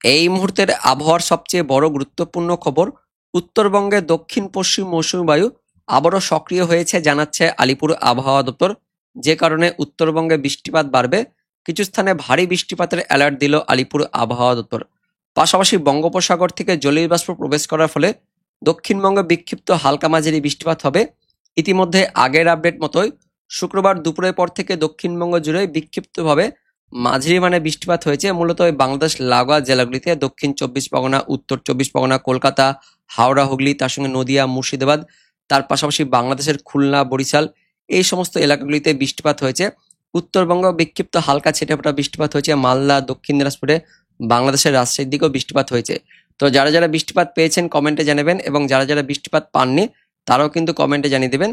এই মুহূর্তের আবহাওয়ার সবচেয়ে বড় গুরুত্বপূর্ণ খবর, উত্তরবঙ্গে দক্ষিণ পশ্চিম মৌসুমী বায়ু আবারও সক্রিয় হয়েছে জানাচ্ছে আলিপুর আবহাওয়া দপ্তর। যে কারণে উত্তরবঙ্গে বৃষ্টিপাত বাড়বে। কিছু স্থানে ভারী বৃষ্টিপাতের অ্যালার্ট দিল আলিপুর আবহাওয়া দপ্তর। পাশাপাশি বঙ্গোপসাগর থেকে জলীয় বাষ্প প্রবেশ করার ফলে দক্ষিণবঙ্গে বিক্ষিপ্ত হালকা মাঝারি বৃষ্টিপাত হবে। ইতিমধ্যে আগের আপডেট মতোই শুক্রবার দুপুরের পর থেকে দক্ষিণবঙ্গ জুড়ে বিক্ষিপ্তভাবে মাঝারি মানে বৃষ্টিপাত হয়েছে। মূলত ওই বাংলাদেশ লাগোয়া জেলাগুলিতে দক্ষিণ চব্বিশ পরগনা, উত্তর চব্বিশ পরগনা, কলকাতা, হাওড়া, হুগলি, তার সঙ্গে নদিয়া, মুর্শিদাবাদ, তার পাশাপাশি বাংলাদেশের খুলনা, বরিশাল, এই সমস্ত এলাকাগুলিতে বৃষ্টিপাত হয়েছে। উত্তরবঙ্গ বিক্ষিপ্ত হালকা ছিটেফোঁটা বৃষ্টিপাত হয়েছে। মালদা, দক্ষিণ দিনাজপুরে, বাংলাদেশের রাজশাহীর দিকেও বৃষ্টিপাত হয়েছে। তো যারা যারা বৃষ্টিপাত পেয়েছেন কমেন্টে জানাবেন, এবং যারা যারা বৃষ্টিপাত পাননি তারাও কিন্তু কমেন্টে জানিয়ে দেবেন।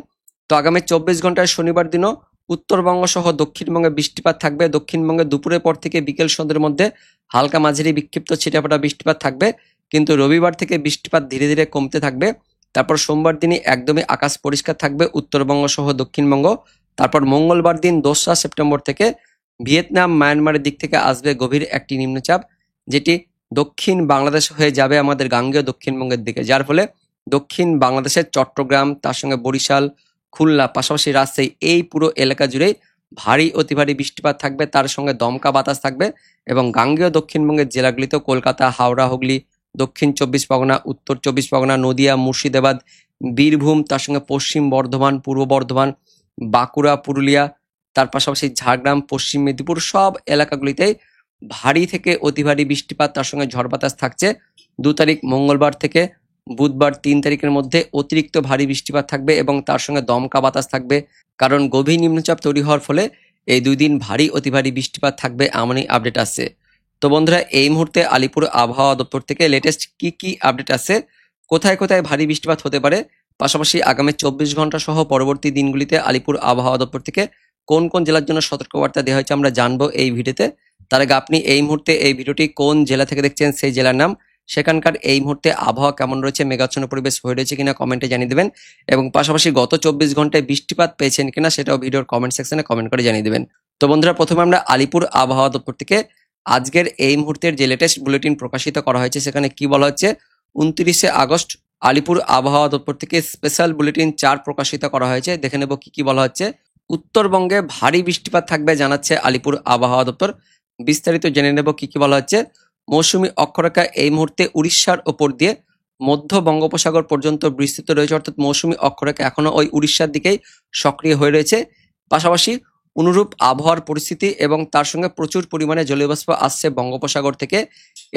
তো আগামী 24 ঘন্টায় শনিবার দিনও উত্তরবঙ্গ সহ দক্ষিণবঙ্গে বৃষ্টিপাত থাকবে। দক্ষিণবঙ্গে দুপুরের পর থেকে বিকেল সন্ধ্যের মধ্যে হালকা মাঝারি বিক্ষিপ্ত ছিটেফোঁটা বৃষ্টিপাত থাকবে, কিন্তু রবিবার থেকে বৃষ্টিপাত ধীরে ধীরে কমতে থাকবে। তারপর সোমবার দিনই একদমই আকাশ পরিষ্কার থাকবে উত্তরবঙ্গ সহ দক্ষিণবঙ্গ। তারপর মঙ্গলবার দিন 2রা সেপ্টেম্বর থেকে ভিয়েতনাম, মায়ানমারের দিক থেকে আসবে গভীর একটি নিম্নচাপ, যেটি দক্ষিণ বাংলাদেশ হয়ে যাবে আমাদের গাঙ্গেয় দক্ষিণবঙ্গের দিকে, যার ফলে দক্ষিণ বাংলাদেশের চট্টগ্রাম, তার সঙ্গে বরিশাল, খুলনা, পাশাপাশি রাজশাহী, এই পুরো এলাকা জুড়েই ভারী অতি ভারী বৃষ্টিপাত থাকবে। তার সঙ্গে দমকা বাতাস থাকবে, এবং গাঙ্গেয় দক্ষিণবঙ্গের জেলাগুলিতেও কলকাতা, হাওড়া, হুগলি, দক্ষিণ চব্বিশ পরগনা, উত্তর চব্বিশ পরগনা, নদিয়া, মুর্শিদাবাদ, বীরভূম, তার সঙ্গে পশ্চিম বর্ধমান, পূর্ব বর্ধমান, বাঁকুড়া, পুরুলিয়া, তার পাশাপাশি ঝাড়গ্রাম, পশ্চিম মেদিনীপুর, সব এলাকাগুলিতেই ভারী থেকে অতি ভারী বৃষ্টিপাত তার সঙ্গে ঝড় বাতাস থাকছে। 2 তারিখ মঙ্গলবার থেকে বুধবার 3 তারিখের মধ্যে অতিরিক্ত ভারী বৃষ্টিপাত থাকবে, এবং তার সঙ্গে দমকা বাতাস থাকবে। কারণ গভীর নিম্নচাপ তৈরি হওয়ার ফলে এই 2 দিন ভারী অতি ভারী বৃষ্টিপাত থাকবে, এমনই আপডেট আসছে। তো বন্ধুরা, এই মুহূর্তে আলিপুর আবহাওয়া দপ্তর থেকে লেটেস্ট কি কি আপডেট আসছে, কোথায় কোথায় ভারী বৃষ্টিপাত হতে পারে, পাশাপাশি আগামী 24 ঘন্টা সহ পরবর্তী দিনগুলিতে আলিপুর আবহাওয়া দপ্তর থেকে কোন কোন জেলার জন্য সতর্কবার্তা দেওয়া হয়েছে আমরা জানবো এই ভিডিওতে। তার আগে আপনি এই মুহূর্তে এই ভিডিওটি কোন জেলা থেকে দেখছেন সেই জেলার নাম, সেখানকার এই মুহূর্তে আবহাওয়া কেমন রয়েছে, মেঘাচ্ছন্ন পরিবেশ হয়ে রয়েছে কিনা কমেন্টে জানিয়ে দেবেন, এবং পাশাপাশি গত 24 ঘন্টায় বৃষ্টিপাত পেয়েছেন কিনা সেটাও ভিডিওর কমেন্ট সেকশনে কমেন্ট করে জানিয়ে দেবেন। তো বন্ধুরা, প্রথমে আমরা আলিপুর আবহাওয়া দপ্তর থেকে আজকের এই মুহূর্তের যে লেটেস্ট বুলেটিন প্রকাশিত করা হয়েছে সেখানে কি বলা হচ্ছে, 29 আগস্ট আলিপুর আবহাওয়া দপ্তর থেকে স্পেশাল বুলেটিন 4 প্রকাশিত করা হয়েছে। দেখে নেব কি কি বলা হচ্ছে। উত্তরবঙ্গে ভারী বৃষ্টিপাত থাকবে জানাচ্ছে আলিপুর আবহাওয়া দপ্তর। বিস্তারিত জেনে নেব কি কি বলা হচ্ছে। মৌসুমী অক্ষরেখা এই মুহূর্তে উড়িষ্যার ওপর দিয়ে মধ্য বঙ্গোপসাগর পর্যন্ত বিস্তৃত রয়েছে, অর্থাৎ মৌসুমী অক্ষরেখা এখনো ওই উড়িষ্যার দিকেই সক্রিয় হয়ে রয়েছে। পাশাপাশি অনুরূপ আবহাওয়ার পরিস্থিতি এবং তার সঙ্গে প্রচুর পরিমাণে জলীয়বাষ্প আসছে বঙ্গোপসাগর থেকে।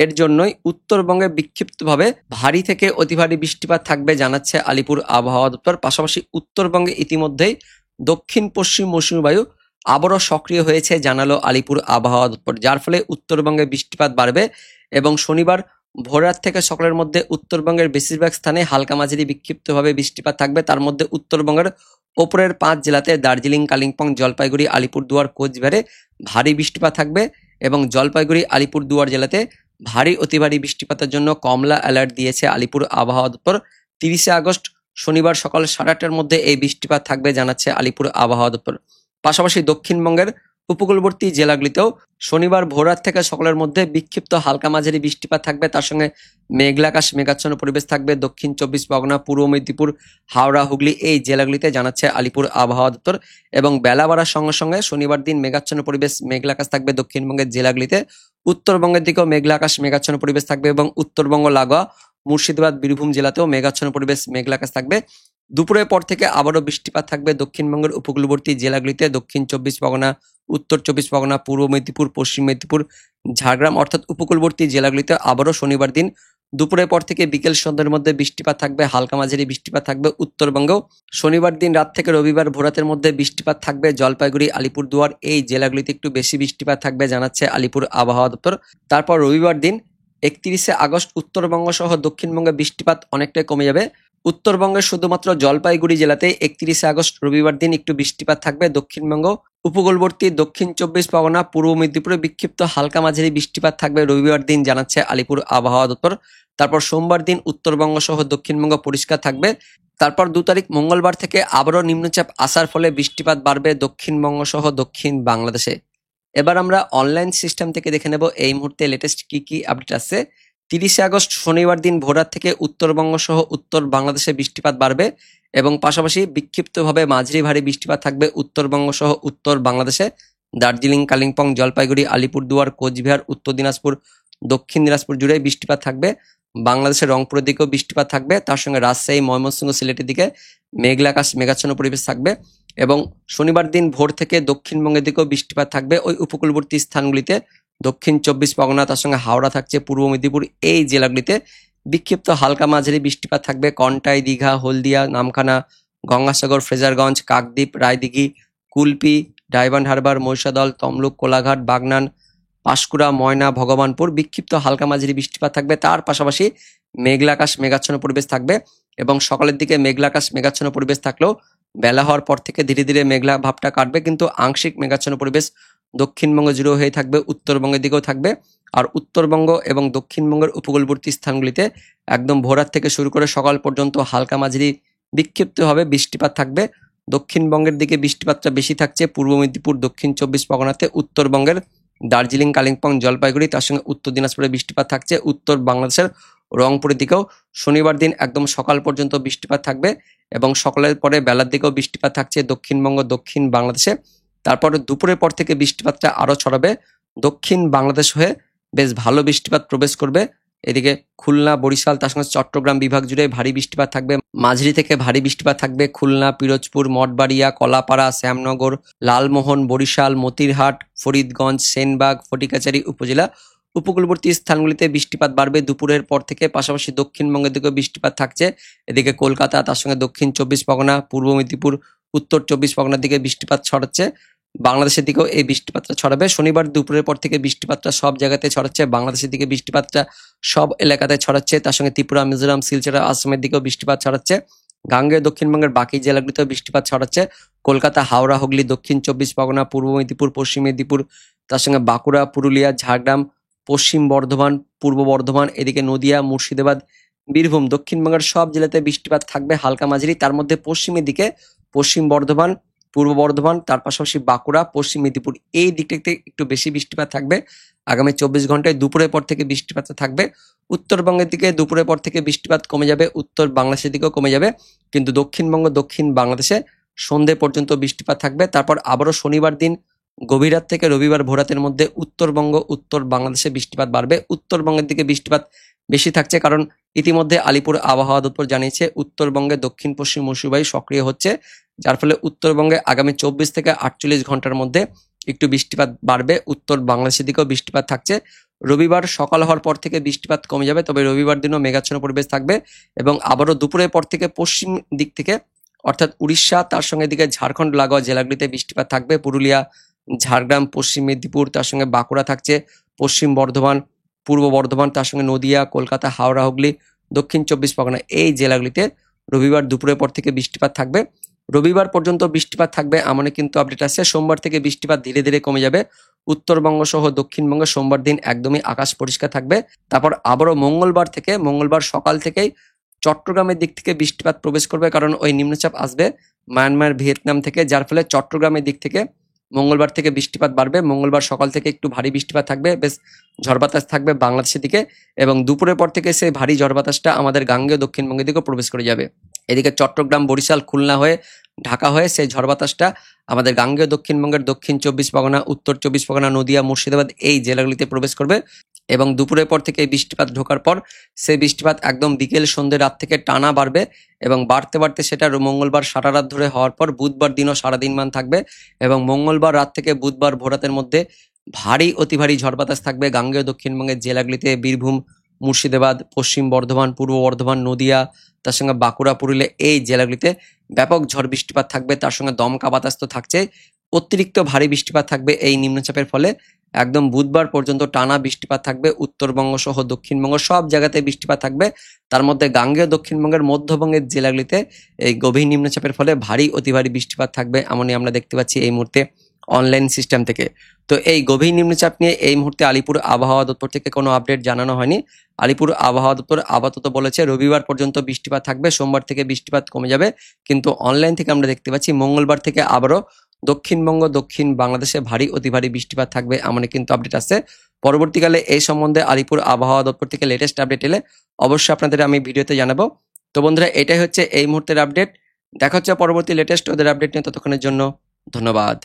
এর জন্যই উত্তরবঙ্গে বিক্ষিপ্তভাবে ভারী থেকে অতি ভারী বৃষ্টিপাত থাকবে জানাচ্ছে আলিপুর আবহাওয়া দপ্তর। পাশাপাশি উত্তরবঙ্গে ইতিমধ্যেই দক্ষিণ পশ্চিম মৌসুমী বায়ু আবারও সক্রিয় হয়েছে জানালো আলিপুর আবহাওয়া দপ্তর, যার ফলে উত্তরবঙ্গে বৃষ্টিপাত বাড়বে। এবং শনিবার ভোররাত থেকে সকালের মধ্যে উত্তরবঙ্গের বেশিরভাগ স্থানে হালকা মাঝারি বিক্ষিপ্তভাবে বৃষ্টিপাত থাকবে। তার মধ্যে উত্তরবঙ্গের ওপরের 5 জেলাতে দার্জিলিং, কালিম্পং, জলপাইগুড়ি, আলিপুরদুয়ার, কোচবিহারে ভারী বৃষ্টিপাত থাকবে, এবং জলপাইগুড়ি, আলিপুরদুয়ার জেলাতে ভারী অতি ভারী বৃষ্টিপাতের জন্য কমলা অ্যালার্ট দিয়েছে আলিপুর আবহাওয়া দপ্তর। 30 আগস্ট শনিবার সকাল 8:30টার মধ্যে এই বৃষ্টিপাত থাকবে জানাচ্ছে আলিপুর আবহাওয়া দপ্তর। পাশাপাশি দক্ষিণবঙ্গের উপকূলবর্তী জেলাগুলিতেও শনিবার ভোররাত থেকে সকালের মধ্যে বিক্ষিপ্ত হালকা মাঝারি বৃষ্টিপাত থাকবে। তার সঙ্গে মেঘলা আকাশ, মেঘাচ্ছন্ন পরিবেশ থাকবে দক্ষিণ চব্বিশ পরগনা, পূর্ব মেদিনীপুর, হাওড়া, হুগলি, এই জেলাগুলিতে জানাচ্ছে আলিপুর আবহাওয়া দপ্তর। এবং বেলা বাড়ার সঙ্গে সঙ্গে শনিবার দিন মেঘাচ্ছন্ন পরিবেশ, মেঘলা আকাশ থাকবে দক্ষিণবঙ্গের জেলাগুলিতে। উত্তরবঙ্গের দিকেও মেঘলা আকাশ, মেঘাচ্ছন্ন পরিবেশ থাকবে, এবং উত্তরবঙ্গ লাগোয়া মুর্শিদাবাদ, বীরভূম জেলাতেও মেঘাচ্ছন্ন পরিবেশ, মেঘলা আকাশ থাকবে। দুপুরের পর থেকে আবারও বৃষ্টিপাত থাকবে দক্ষিণবঙ্গের উপকূলবর্তী জেলাগুলিতে, দক্ষিণ চব্বিশ পরগনা, উত্তর চব্বিশ পরগনা, পূর্ব মেদিনীপুর, পশ্চিম মেদিনীপুর, ঝাড়গ্রাম, অর্থাৎ উপকূলবর্তী জেলাগুলিতে আবারও শনিবার দিন দুপুরের পর থেকে বিকেল সন্ধ্যার মধ্যে বৃষ্টিপাত থাকবে, হালকা মাঝারি বৃষ্টিপাত থাকবে উত্তরবঙ্গেও। শনিবার দিন রাত থেকে রবিবার ভোরাতের মধ্যে বৃষ্টিপাত থাকবে জলপাইগুড়ি, আলিপুরদুয়ার, এই জেলাগুলিতে একটু বেশি বৃষ্টিপাত থাকবে জানাচ্ছে আলিপুর আবহাওয়া দপ্তর। তারপর রবিবার দিন 31 আগস্ট উত্তরবঙ্গ সহ দক্ষিণবঙ্গে বৃষ্টিপাত অনেকটাই কমে যাবে। উত্তরবঙ্গের শুধুমাত্র জলপাইগুড়ি জেলাতে 31 আগস্ট রবিবার দিন একটু বৃষ্টিপাত থাকবে। দক্ষিণবঙ্গ উপকূলবর্তী দক্ষিণ চব্বিশ পরগনা, পূর্ব মেদিনীপুরে বিক্ষিপ্ত হালকা মাঝারি বৃষ্টিপাত থাকবে রবিবার দিন জানাচ্ছে আলিপুর আবহাওয়া দপ্তর। তারপর সোমবার দিন উত্তরবঙ্গ সহ দক্ষিণবঙ্গ পরিষ্কার থাকবে। তারপর 2 তারিখ মঙ্গলবার থেকে আবারও নিম্নচাপ আসার ফলে বৃষ্টিপাত বাড়বে দক্ষিণবঙ্গ সহ দক্ষিণ বাংলাদেশে। এবার আমরা অনলাইন সিস্টেম থেকে দেখে নেব এই মুহূর্তে লেটেস্ট কি কি আপডেট আছে। 30শে আগস্ট শনিবার দিন ভোররাত থেকে উত্তরবঙ্গ সহ উত্তর বাংলাদেশে বৃষ্টিপাত বাড়বে এবং পাশাপাশি বিক্ষিপ্তভাবে মাঝারি ভারী বৃষ্টিপাত থাকবে উত্তরবঙ্গ সহ উত্তর বাংলাদেশে। দার্জিলিং, কালিম্পং, জলপাইগুড়ি, আলিপুরদুয়ার, কোচবিহার, উত্তর দিনাজপুর, দক্ষিণ দিনাজপুর জুড়ে বৃষ্টিপাত থাকবে। বাংলাদেশের রংপুরের দিকেও বৃষ্টিপাত থাকবে, তার সঙ্গে রাজশাহী, ময়মনসিংহ, সিলেটের দিকে মেঘলা আকাশ, মেঘাচ্ছন্ন পরিবেশ থাকবে। এবং শনিবার দিন ভোর থেকে দক্ষিণবঙ্গের দিকেও বৃষ্টিপাত থাকবে ওই উপকূলবর্তী স্থানগুলিতে। দক্ষিণ 24 পরগনা, তার সঙ্গে হাওড়া থাকছে, পূর্ব মেদিনীপুর, এই জেলাগুলিতে বিক্ষিপ্ত হালকা মাঝারি বৃষ্টিপাত থাকবে। কন্টাই, দীঘা, হলদিয়া, নামখানা, গঙ্গাসাগর, ফ্রেজারগঞ্জ, কাকদ্বীপ, রায়দিঘি, কুলপি, ডায়মন্ড হারবার, মহিষাদল, তমলুক, কোলাঘাট, বাগনান, পাঁশকুড়া, ময়না, ভগবানপুর বিক্ষিপ্ত হালকা মাঝারি বৃষ্টিপাত থাকবে। তার পাশাপাশি মেঘলা আকাশ, মেঘাচ্ছন্ন পরিবেশ থাকবে এবং সকালের দিকে মেঘলা আকাশ, মেঘাচ্ছন্ন পরিবেশ থাকলেও বেলা হওয়ার পর থেকে ধীরে ধীরে মেঘলা ভাবটা কাটবে, কিন্তু আংশিক মেঘাচ্ছন্ন পরিবেশ দক্ষিণবঙ্গ জুড়েও হয়ে থাকবে, উত্তরবঙ্গের দিকেও থাকবে। আর উত্তরবঙ্গ এবং দক্ষিণবঙ্গের উপকূলবর্তী স্থানগুলিতে একদম ভোররাত থেকে শুরু করে সকাল পর্যন্ত হালকা মাঝারি বিক্ষিপ্তভাবে বৃষ্টিপাত থাকবে। দক্ষিণবঙ্গের দিকে বৃষ্টিপাতটা বেশি থাকছে পূর্ব মেদিনীপুর, দক্ষিণ 24 পরগনাতে। উত্তরবঙ্গের দার্জিলিং, কালিম্পং, জলপাইগুড়ি, তার সঙ্গে উত্তর দিনাজপুরে বৃষ্টিপাত থাকছে। উত্তর বাংলাদেশের রংপুরের দিকেও শনিবার দিন একদম সকাল পর্যন্ত বৃষ্টিপাত থাকবে এবং সকালের পরে বেলার দিকেও বৃষ্টিপাত থাকছে দক্ষিণবঙ্গ, দক্ষিণ বাংলাদেশে। তারপর দুপুরের পর থেকে বৃষ্টিপাতটা আরো ছড়াবে দক্ষিণ বাংলাদেশ হয়ে, বেশ ভালো বৃষ্টিপাত প্রবেশ করবে। এদিকে খুলনা, বরিশাল, তার সঙ্গে চট্টগ্রাম বিভাগ জুড়ে ভারী বৃষ্টিপাত থাকবে, মাঝারি থেকে ভারী বৃষ্টিপাত থাকবে। খুলনা, পিরোজপুর, মঠবাড়িয়া, কলাপাড়া, শ্যামনগর, লালমোহন, বরিশাল, মতিরহাট, ফরিদগঞ্জ, সেনবাগ, ফটিকাচারী উপজেলা উপকূলবর্তী স্থানগুলিতে বৃষ্টিপাত বাড়বে দুপুরের পর থেকে। পাশাপাশি দক্ষিণবঙ্গের দিকেও বৃষ্টিপাত থাকছে। এদিকে কলকাতা, তার সঙ্গে দক্ষিণ 24 পরগনা, পূর্ব মেদিনীপুর, উত্তর 24 পরগনার দিকে বৃষ্টিপাত ছড়াচ্ছে। বাংলাদেশের দিকেও এই বৃষ্টিপাতটা ছড়াবে। শনিবার দুপুরের পর থেকে বৃষ্টিপাতটা সব জায়গাতে ছড়াচ্ছে, বাংলাদেশের দিকে বৃষ্টিপাতটা সব এলাকাতে ছড়াচ্ছে। তার সঙ্গে ত্রিপুরা, মিজোরাম, শিলচর, আসামের দিকেও বৃষ্টিপাত ছড়াচ্ছে। গাঙ্গেয় দক্ষিণবঙ্গের বাকি জেলাগুলিতেও বৃষ্টিপাত ছড়াচ্ছে। কলকাতা, হাওড়া, হুগলি, দক্ষিণ 24 পরগনা, পূর্ব মেদিনীপুর, পশ্চিম মেদিনীপুর, তার সঙ্গে বাঁকুড়া, পুরুলিয়া, ঝাড়গ্রাম, পশ্চিম বর্ধমান, পূর্ব বর্ধমান, এদিকে নদিয়া, মুর্শিদাবাদ, বীরভূম, দক্ষিণবঙ্গের সব জেলাতে বৃষ্টিপাত থাকবে হালকা মাঝারি। তার মধ্যে পশ্চিমের দিকে পশ্চিম বর্ধমান, পূর্ব বর্ধমান, তার পাশাপাশি বাঁকুড়া, পশ্চিম মেদিনীপুর, এই দিকটাতে একটু বেশি বৃষ্টিপাত থাকবে। আগামী 24 ঘন্টায় দুপুরের পর থেকে বৃষ্টিপাত থাকবে। উত্তরবঙ্গের দিকে দুপুরের পর থেকে বৃষ্টিপাত কমে যাবে, উত্তর বাংলাদেশের দিকেও কমে যাবে, কিন্তু দক্ষিণবঙ্গ, দক্ষিণ বাংলাদেশে সন্ধে পর্যন্ত বৃষ্টিপাত থাকবে। তারপর আবারও শনিবার দিন গভীর রাত থেকে রবিবার ভোরাতের মধ্যে উত্তরবঙ্গ, উত্তর বাংলাদেশে বৃষ্টিপাত বাড়বে। উত্তরবঙ্গের দিকে বৃষ্টিপাত বেশি থাকছে, কারণ ইতিমধ্যে আলিপুর আবহাওয়া দপ্তর জানিয়েছে উত্তরবঙ্গে দক্ষিণ পশ্চিম মৌসুমী বায়ু সক্রিয় হচ্ছে, যার ফলে উত্তরবঙ্গে আগামী 24 থেকে 48 ঘন্টার মধ্যে একটু বৃষ্টিপাত বাড়বে। উত্তর বাংলাদেশের দিকেও বৃষ্টিপাত থাকছে। রবিবার সকাল হওয়ার পর থেকে বৃষ্টিপাত কমে যাবে, তবে রবিবার দিনও মেঘাচ্ছন্ন পরিবেশ থাকবে এবং আবারও দুপুরের পর থেকে পশ্চিম দিক থেকে অর্থাৎ উড়িষ্যা, তার সঙ্গে দিকে ঝাড়খণ্ড লাগোয়া জেলাগুলিতে বৃষ্টিপাত থাকবে। পুরুলিয়া, ঝাড়গ্রাম, পশ্চিম মেদিনীপুর, তার সঙ্গে বাঁকুড়া থাকছে, পশ্চিম বর্ধমান, পূর্ব বর্ধমান, তার সঙ্গে নদিয়া, কলকাতা, হাওড়া, হুগলি, দক্ষিণ 24 পরগনা, এই জেলাগুলিতে রবিবার দুপুরের পর থেকে বৃষ্টিপাত থাকবে। রবিবার পর্যন্ত বৃষ্টিপাত থাকবে এমনই কিন্তু আপডেট আছে। সোমবার থেকে বৃষ্টিপাত ধীরে ধীরে কমে যাবে। উত্তরবঙ্গ সহ দক্ষিণবঙ্গে সোমবার দিন একদমই আকাশ পরিষ্কার থাকবে। তারপর আবারও মঙ্গলবার সকাল থেকেই চট্টগ্রামের দিক থেকে বৃষ্টিপাত প্রবেশ করবে, কারণ ওই নিম্নচাপ আসবে মায়ানমার, ভিয়েতনাম থেকে, যার ফলে চট্টগ্রামের দিক থেকে মঙ্গলবার থেকে বৃষ্টিপাত বাড়বে। মঙ্গলবার সকাল থেকে একটু ভারী বৃষ্টিপাত থাকবে, বেশ ঝড় বাতাস থাকবে বাংলাদেশের দিকে এবং দুপুরের পর থেকে সেই ভারী ঝড় বাতাসটা আমাদের গাঙ্গেয় দক্ষিণবঙ্গের দিকেও প্রবেশ করে যাবে। এদিকে চট্টগ্রাম, বরিশাল, খুলনা হয়ে, ঢাকা হয়ে সেই ঝড় বাতাসটা আমাদের গাঙ্গেয় দক্ষিণবঙ্গের দক্ষিণ 24 পরগনা, উত্তর 24 পরগনা, নদিয়া, মুর্শিদাবাদ, এই জেলাগুলিতে প্রবেশ করবে এবং দুপুরের পর থেকে এই বৃষ্টিপাত ঢোকার পর সেই বৃষ্টিপাত একদম বিকেল, সন্ধ্যে, রাত থেকে টানা বাড়বে এবং বাড়তে বাড়তে সেটা মঙ্গলবার সারা রাত ধরে হওয়ার পর বুধবার দিনও সারাদিন মান থাকবে এবং মঙ্গলবার রাত থেকে বুধবার ভোরাতের মধ্যে ভারী অতি ভারী ঝড় বাতাস থাকবে গাঙ্গেয় দক্ষিণবঙ্গের জেলাগুলিতে। বীরভূম, মুর্শিদাবাদ, পশ্চিম বর্ধমান, পূর্ব বর্ধমান, নদিয়া, তার সঙ্গে বাঁকুড়া, পুরুলিয়া, এই জেলাগুলিতে ব্যাপক ঝড় বৃষ্টিপাত থাকবে। তার সঙ্গে দমকা বাতাস তো থাকছে, অতিরিক্ত ভারী বৃষ্টিপাত থাকবে এই নিম্নচাপের ফলে। একদম বুধবার পর্যন্ত টানা বৃষ্টিপাত থাকবে। উত্তরবঙ্গ সহ দক্ষিণবঙ্গ সব জায়গাতে বৃষ্টিপাত থাকবে। তার মধ্যে গাঙ্গেয় দক্ষিণবঙ্গের মধ্যবঙ্গের জেলাগুলিতে এই গভীর নিম্নচাপের ফলে ভারী অতি ভারী বৃষ্টিপাত থাকবে, এমনই আমরা দেখতে পাচ্ছি এই মুহূর্তে অনলাইন সিস্টেম থেকে। তো এই গভীর নিম্নচাপ নিয়ে এই মুহূর্তে আলিপুর আবহাওয়া দপ্তর থেকে কোনো আপডেট জানানো হয়নি। আলিপুর আবহাওয়া দপ্তর আপাতত বলেছে রবিবার পর্যন্ত বৃষ্টিপাত থাকবে, সোমবার থেকে বৃষ্টিপাত কমে যাবে, কিন্তু অনলাইন থেকে আমরা দেখতে পাচ্ছি মঙ্গলবার থেকে আবারও দক্ষিণবঙ্গ দক্ষিণ বাংলাদেশে ভারী অতি ভারী বৃষ্টিপাত থাকবে এমনই কিন্তু আপডেট আছে। পরবর্তীকালে এই সম্বন্ধে আলিপুর আবহাওয়া দপ্তর থেকে লেটেস্ট আপডেট এলে অবশ্যই আপনাদের আমি ভিডিওতে জানাবো। তো বন্ধুরা, এটাই হচ্ছে এই মুহূর্তের আপডেট। দেখা হচ্ছে পরবর্তী লেটেস্ট ওদের আপডেট নিয়ে, ততক্ষণের জন্য ধন্যবাদ।